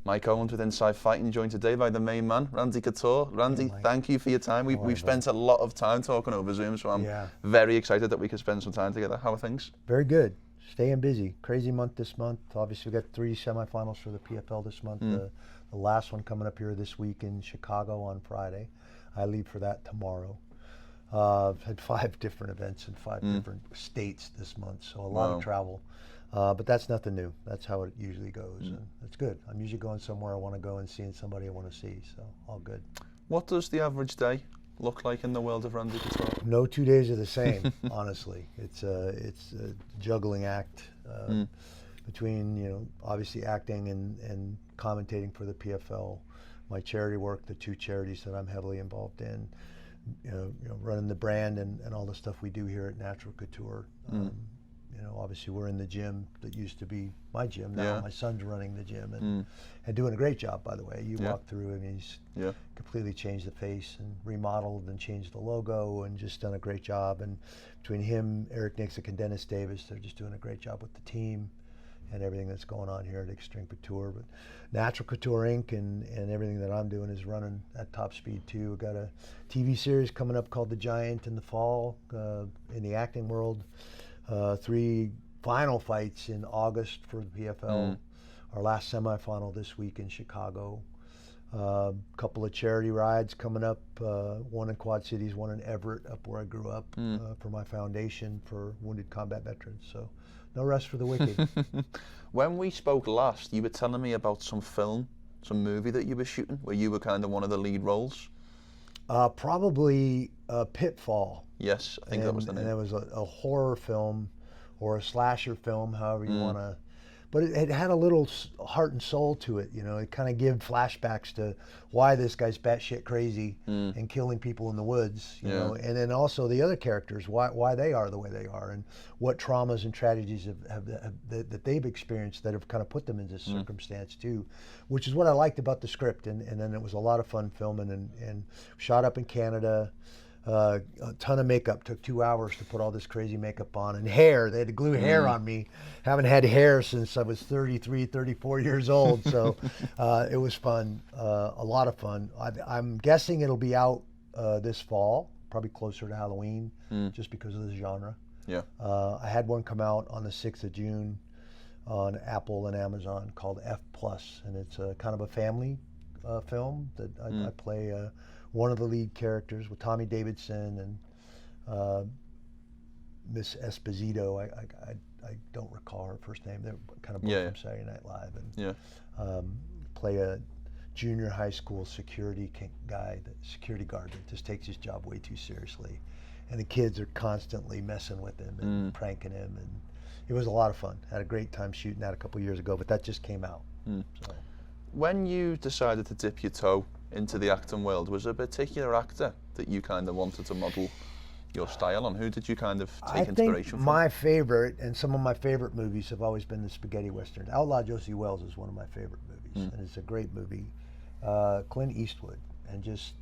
Mike Owens with Inside Fighting, joined today by the main man, Randy Couture. Randy, thank you for your time. We've spent a lot of time talking over Zoom, so I'm very excited that we could spend some time together. How are things? Very good. Staying busy. Crazy month this month. Obviously, we got 3 semifinals for the PFL this month. The last one coming up here this week in Chicago on Friday. I leave for that tomorrow. Had 5 different events in 5 different states this month, so a lot of travel. But that's nothing new. That's how it usually goes, and it's good. I'm usually going somewhere I want to go and seeing somebody I want to see, so all good. What does the average day look like in the world of Randy Couture? No 2 days are the same, honestly. It's a juggling act between, obviously acting and commentating for the PFL, my charity work, the 2 charities that I'm heavily involved in, running the brand and all the stuff we do here at Natural Couture. Obviously we're in the gym that used to be my gym. Now my son's running the gym and doing a great job, by the way. You walk through and he's completely changed the face and remodeled and changed the logo and just done a great job. And between him, Eric Nixick, and Dennis Davis, they're just doing a great job with the team and everything that's going on here at Extreme Couture. But Natural Couture Inc. and everything that I'm doing is running at top speed too. We've got a TV series coming up called The Giant in the fall in the acting world. 3 final fights in August for the PFL. Our last semifinal this week in Chicago. Couple of charity rides coming up, one in Quad Cities, one in Everett, up where I grew up, for my foundation for wounded combat veterans. So no rest for the wicked. When we spoke last, you were telling me about some movie that you were shooting, where you were kind of one of the lead roles. Probably Pitfall. Yes, I think that was the name. And it was a horror film or a slasher film, however you want to. But it had a little heart and soul to it, It kind of gave flashbacks to why this guy's batshit crazy and killing people in the woods, And then also the other characters, why they are the way they are, and what traumas and tragedies that they've experienced that have kind of put them in this circumstance too, which is what I liked about the script. And then it was a lot of fun filming and shot up in Canada. A ton of makeup. Took 2 hours to put all this crazy makeup on, and hair. They had to glue hair on me. Haven't had hair since I was 33, 34 years old. So it was fun, a lot of fun. I'm guessing it'll be out this fall, probably closer to Halloween, just because of the genre. Yeah. I had one come out on the 6th of June on Apple and Amazon called F+, and it's a kind of a family film that I play one of the lead characters with Tommy Davidson and Miss Esposito. I don't recall her first name. They're kind of both from Saturday Night Live. And play a junior high school security security guard that just takes his job way too seriously. And the kids are constantly messing with him and pranking him. And it was a lot of fun. Had a great time shooting that a couple years ago, but that just came out. So. When you decided to dip your toe into the acting world, was there a particular actor that you kind of wanted to model your style on? Who did you kind of take inspiration from? My favorite, and some of my favorite movies have always been the spaghetti westerns. Outlaw Josie Wells is one of my favorite movies, and it's a great movie. Clint Eastwood, and just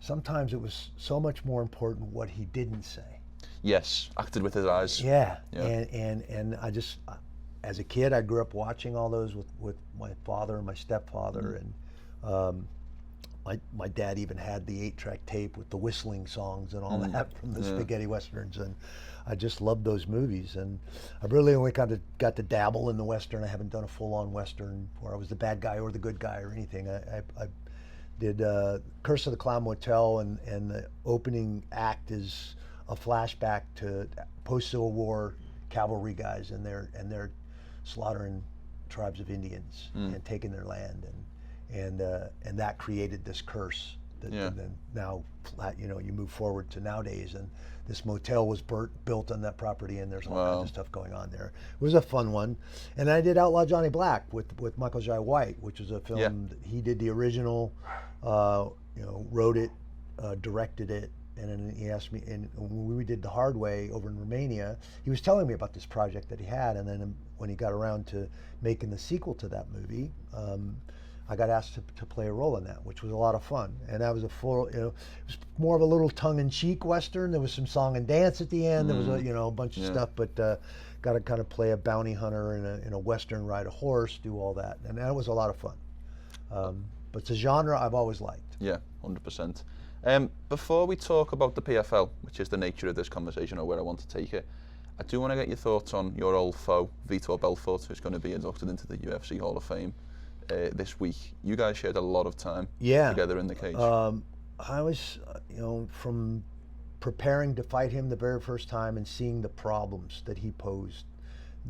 sometimes it was so much more important what he didn't say. Yes, acted with his eyes. Yeah. And I just, as a kid, I grew up watching all those with my father and my stepfather, and my dad even had the 8-track tape with the whistling songs and all that from the spaghetti westerns, and I just loved those movies. And I really only kind of got to dabble in the western. I haven't done a full-on western where I was the bad guy or the good guy or anything. I did Curse of the Clown Motel, and the opening act is a flashback to post-Civil War cavalry guys, and they're slaughtering tribes of Indians and taking their land, and that created this curse that then now you move forward to nowadays, and this motel was built on that property, and there's all kinds of stuff going on there. It was a fun one. And I did Outlaw Johnny Black with Michael Jai White, which was a film that he did the original, wrote it, directed it, and then he asked me, and when we did The Hard Way over in Romania, he was telling me about this project that he had, and then when he got around to making the sequel to that movie, I got asked to play a role in that, which was a lot of fun. And that was a full, it was more of a little tongue-in-cheek Western. There was some song and dance at the end. There was a bunch of stuff, but got to kind of play a bounty hunter in a Western, ride a horse, do all that. And that was a lot of fun. But it's a genre I've always liked. Yeah, 100%. Before we talk about the PFL, which is the nature of this conversation or where I want to take it, I do want to get your thoughts on your old foe, Vto Belfort, who's going to be inducted into the UFC Hall of Fame this week. You guys shared a lot of time together in the cage. I was, from preparing to fight him the very first time and seeing the problems that he posed,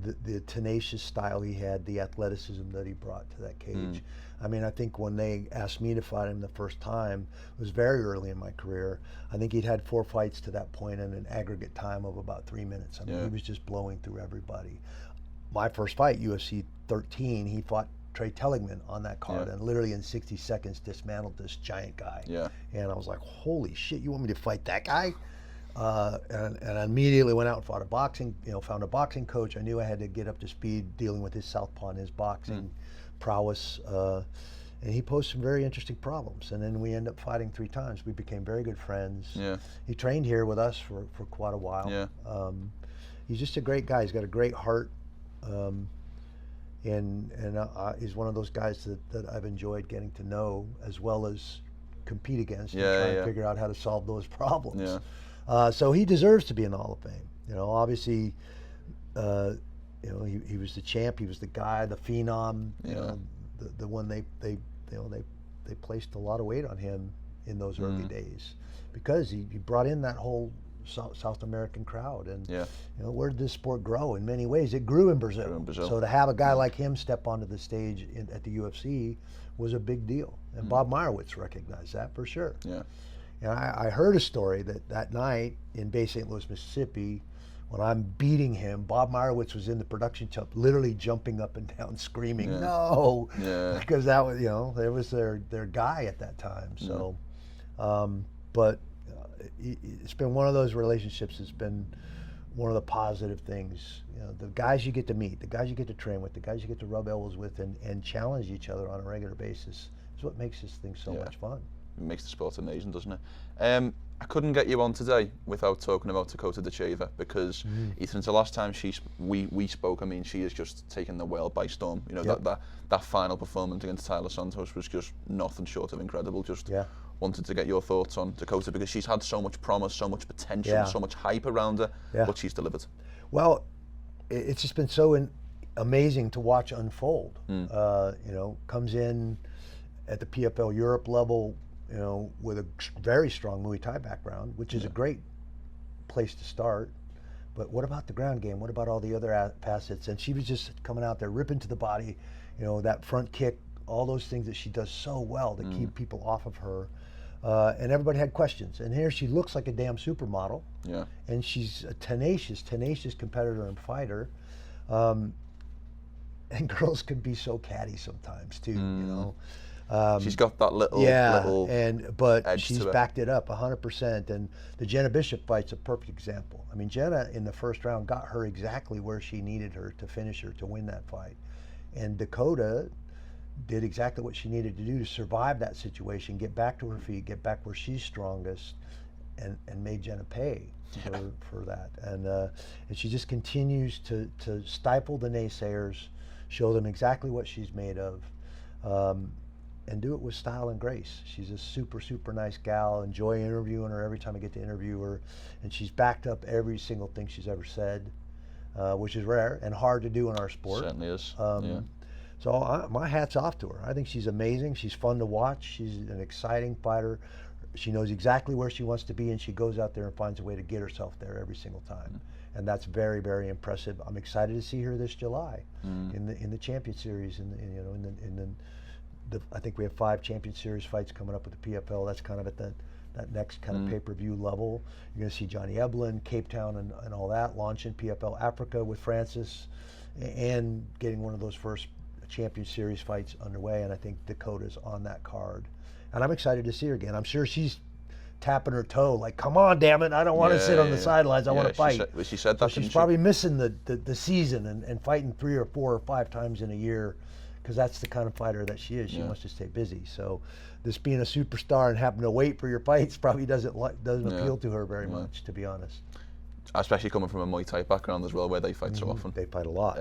the tenacious style he had, the athleticism that he brought to that cage. I mean, I think when they asked me to fight him the first time, it was very early in my career. I think he'd had 4 fights to that point in an aggregate time of about 3 minutes. I mean, he was just blowing through everybody. My first fight, UFC 13, he fought Trey Telligman on that card, and literally in 60 seconds dismantled this giant guy. And I was like, holy shit, you want me to fight that guy? And I immediately went out and fought found a boxing coach. I knew I had to get up to speed dealing with his southpaw and his boxing prowess. And he posed some very interesting problems. And then we ended up fighting 3 times. We became very good friends. He trained here with us for quite a while. He's just a great guy. He's got a great heart. And he's one of those guys that I've enjoyed getting to know as well as compete against and try and figure out how to solve those problems. So he deserves to be in the Hall of Fame. Obviously, he was the champ. He was the guy, the phenom. The one they placed a lot of weight on him in those early days because he brought in that whole South American crowd. And where did this sport grow? In many ways, it grew in Brazil. So to have a guy like him step onto the stage at the UFC was a big deal. And Bob Meyerowitz recognized that for sure. And I heard a story that night in Bay St. Louis, Mississippi, when I'm beating him, Bob Meyerowitz was in the production shop, literally jumping up and down, screaming, "No!" Because that was, there was their guy at that time. So, but it's been one of those relationships. It's been one of the positive things. The guys you get to meet, the guys you get to train with, the guys you get to rub elbows with, and challenge each other on a regular basis is what makes this thing so much fun. It makes the sport amazing, doesn't it? I couldn't get you on today without talking about Dakota Ditcheva because since the last time we spoke, I mean, she has just taken the world by storm. That final performance against Tyler Santos was just nothing short of incredible. Just wanted to get your thoughts on Dakota because she's had so much promise, so much potential, so much hype around her, but she's delivered. Well, it's just been so amazing to watch unfold. Comes in at the PFL Europe level, with a very strong Muay Thai background, which is a great place to start. But what about the ground game? What about all the other facets? And she was just coming out there, ripping to the body, that front kick, all those things that she does so well to keep people off of her. And everybody had questions. And here she looks like a damn supermodel. And she's a tenacious competitor and fighter. And girls can be so catty sometimes too, she's got that little but edge she's to backed it up 100%. And the Jenna Bishop fight's a perfect example. I mean, Jenna in the first round got her exactly where she needed her to finish her, to win that fight. And Dakota did exactly what she needed to do to survive that situation, get back to her feet, get back where she's strongest, and made Jenna pay for that. And she just continues to stifle the naysayers, show them exactly what she's made of. And do it with style and grace. She's a super nice gal. Enjoy interviewing her every time I get to interview her. And she's backed up every single thing she's ever said, which is rare and hard to do in our sport. Certainly is. So my hat's off to her. I think she's amazing. She's fun to watch. She's an exciting fighter. She knows exactly where she wants to be, and she goes out there and finds a way to get herself there every single time. And that's very, very impressive. I'm excited to see her this July in the Champion Series. I think we have 5 Champion Series fights coming up with the PFL. That's kind of at that next kind of pay-per-view level. You're going to see Johnny Eblin, Cape Town, and all that, launching PFL Africa with Francis, and getting one of those first Champion Series fights underway. And I think Dakota's on that card. And I'm excited to see her again. I'm sure she's tapping her toe like, come on, damn it, I don't want to sit on the sidelines, I want to fight. She said that, so she's probably missing the season and fighting 3 or 4 or 5 times in a year, because that's the kind of fighter that she is. She wants to stay busy. So this being a superstar and having to wait for your fights probably doesn't appeal to her very much, to be honest. Especially coming from a Muay Thai background as well, where they fight so often. They fight a lot.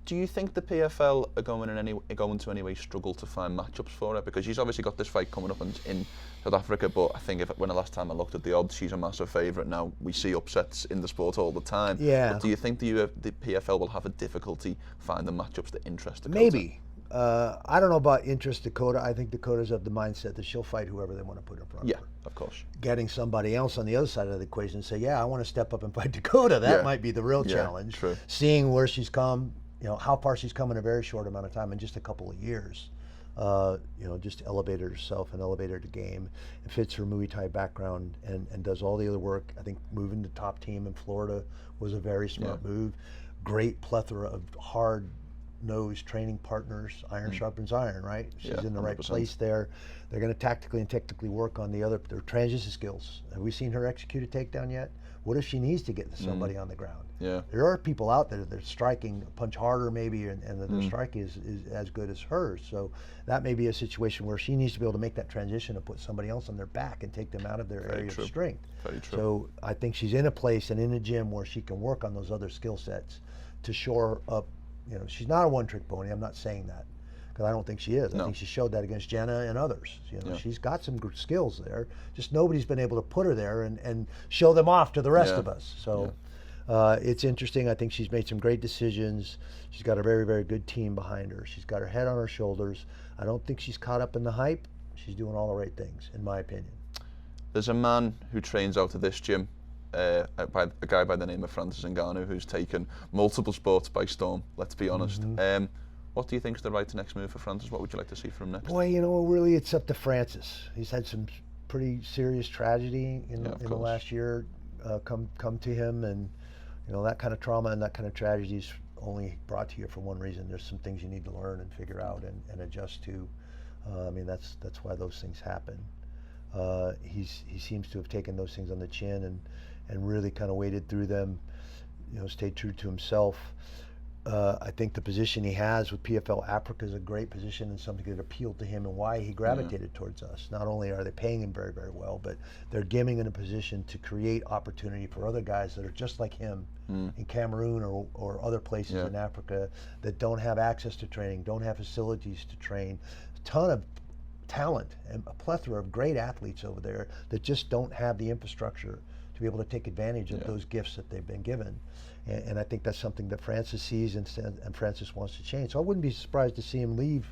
Do you think the PFL are going to any way struggle to find matchups for her? Because she's obviously got this fight coming up in South Africa, but I think when the last time I looked at the odds, she's a massive favourite. Now, we see upsets in the sport all the time. Yeah. But do you think the PFL will have a difficulty finding matchups that interest Dakota? Maybe. I don't know about interest Dakota. I think Dakota's of the mindset that she'll fight whoever they want to put in front of her. Yeah, of course. Getting somebody else on the other side of the equation and say, yeah, I want to step up and fight Dakota. That might be the real challenge. True. Seeing where she's come, how far she's come in a very short amount of time, in just a couple of years. Just elevated herself and elevated the game. It fits her Muay Thai background and does all the other work. I think moving to top team in Florida was a very smart move. Great plethora of hard-nosed training partners. Iron sharpens iron, right? She's in the right 100%. place there. They're going to tactically and technically work on their transition skills. Have we seen her execute a takedown yet? What if she needs to get somebody on the ground? Yeah. There are people out there that are striking a punch harder maybe, and that their strike is as good as hers. So that may be a situation where she needs to be able to make that transition to put somebody else on their back and take them out of their area of strength. Very true. So I think she's in a place and in a gym where she can work on those other skill sets to shore up. She's not a one-trick pony. I'm not saying that, because I don't think she is. I think she showed that against Jenna and others. She's got some good skills there. Just nobody's been able to put her there and show them off to the rest of us. So it's interesting. I think she's made some great decisions. She's got a very, very good team behind her. She's got her head on her shoulders. I don't think she's caught up in the hype. She's doing all the right things, in my opinion. There's a man who trains out of this gym, a guy by the name of Francis Ngannou, who's taken multiple sports by storm, let's be honest. What do you think is the right next move for Francis? What would you like to see from him next? Boy, really it's up to Francis. He's had some pretty serious tragedy in the last year come to him, and that kind of trauma and that kind of tragedy is only brought to you for one reason. There's some things you need to learn and figure out and adjust to. That's why those things happen. He seems to have taken those things on the chin and really kind of waded through them, stayed true to himself. I think the position he has with PFL Africa is a great position and something that appealed to him and why he gravitated towards us. Not only are they paying him very, very well, but they're giving him a position to create opportunity for other guys that are just like him in Cameroon or other places in Africa that don't have access to training, don't have facilities to train. A ton of talent and a plethora of great athletes over there that just don't have the infrastructure to be able to take advantage of those gifts that they've been given. And I think that's something that Francis sees and Francis wants to change. So I wouldn't be surprised to see him leave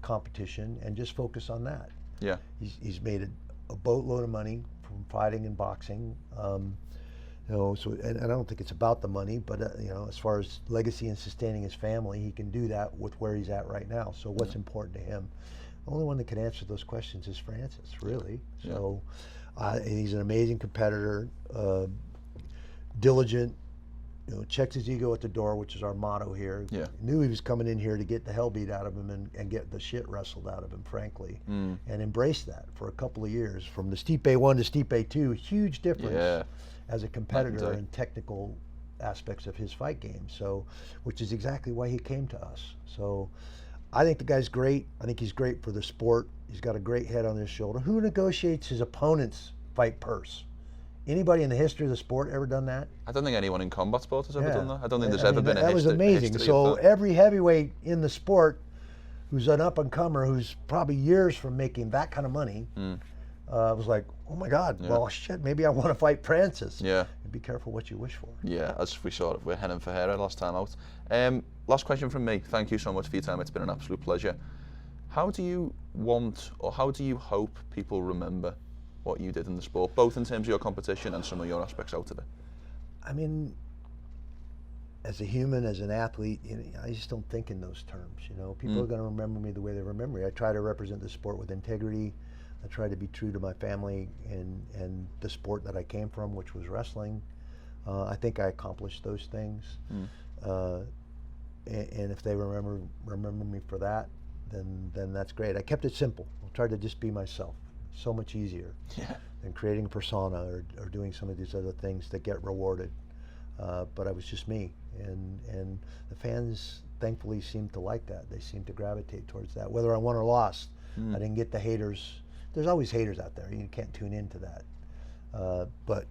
competition and just focus on that. Yeah. He's made a boatload of money from fighting and boxing. And I don't think it's about the money, but as far as legacy and sustaining his family, he can do that with where he's at right now. So what's important to him? The only one that can answer those questions is Francis, really. So he's an amazing competitor, diligent, checks his ego at the door, which is our motto here. Yeah. Knew he was coming in here to get the hell beat out of him and get the shit wrestled out of him, frankly. And embraced that for a couple of years. From the Stipe 1 to Stipe 2, huge difference as a competitor in technical aspects of his fight game. So, which is exactly why he came to us. So I think the guy's great. I think he's great for the sport. He's got a great head on his shoulder. Who negotiates his opponent's fight purse? Anybody in the history of the sport ever done that? I don't think anyone in combat sport has ever done that. I don't think there's ever been a history. That was amazing. So every heavyweight in the sport who's an up-and-comer who's probably years from making that kind of money was like, oh my God, well, shit, maybe I want to fight Francis. Yeah. Be careful what you wish for. Yeah, as we saw, we're heading for her last time out. Last question from me. Thank you so much for your time. It's been an absolute pleasure. How do you want, or how do you hope people remember what you did in the sport, both in terms of your competition and some of your aspects out of it? I mean, as a human, as an athlete, I just don't think in those terms. People are going to remember me the way they remember me. I try to represent the sport with integrity. I try to be true to my family and the sport that I came from, which was wrestling. I think I accomplished those things. And if they remember me for that, then that's great. I kept it simple. I tried to just be myself. So much easier than creating a persona or doing some of these other things that get rewarded. But I was just me, and the fans thankfully seemed to like that. They seemed to gravitate towards that, whether I won or lost. I didn't get the haters. There's always haters out there. You can't tune into that. But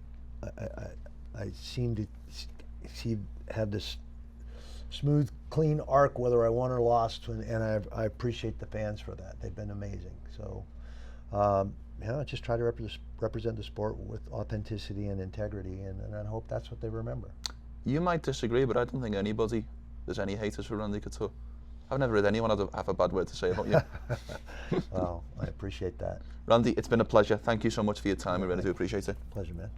I seem to have this smooth, clean arc, whether I won or lost, and I appreciate the fans for that. They've been amazing. So, just try to represent the sport with authenticity and integrity, and I hope that's what they remember. You might disagree, but I don't think there's any haters for Randy Couture. I've never heard anyone have a bad word to say about you. Well, I appreciate that. Randy, it's been a pleasure. Thank you so much for your time. We really do appreciate it. Pleasure, man.